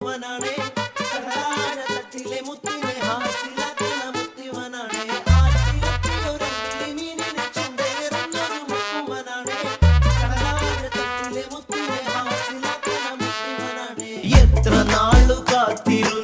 വനാണേ കടലാഴത്തിലെ മുത്തിനെ ഹാസിലാക്കുന്ന മുത്തി വനാണേ ആറ്റിലൊരു മീനിനെ ചുണ്ടേറുന്നൊരു മുക്കുവനാണേ കടലാഴത്തിലെ മുത്തിനെ ഹാസിലാക്കുന്ന മുത്തി വനാണേ എത്ര നാളു കാത്തിരു